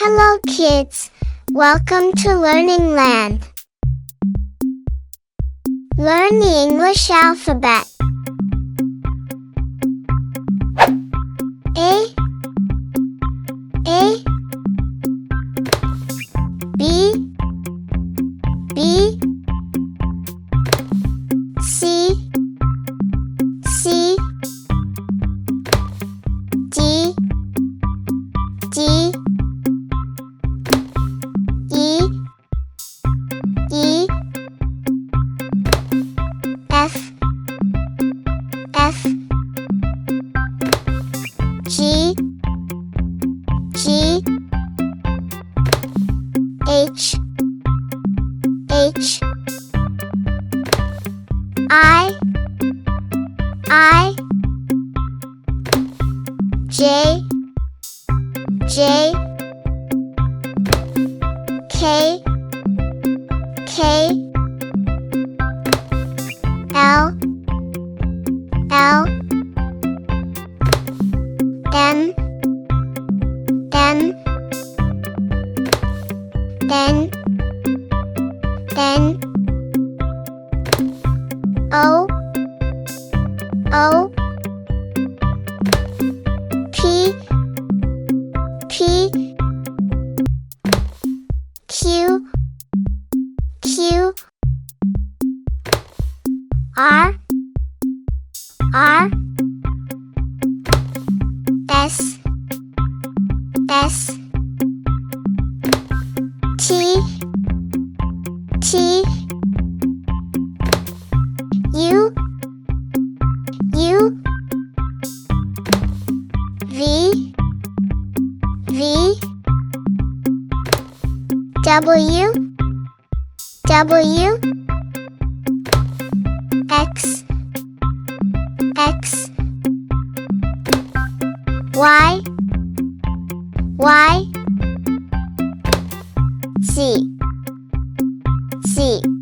Hello kids, welcome to Learning Land. Learn the English alphabet. A B C D E F G H I J K L M N O P Q R S T U V W X Y Z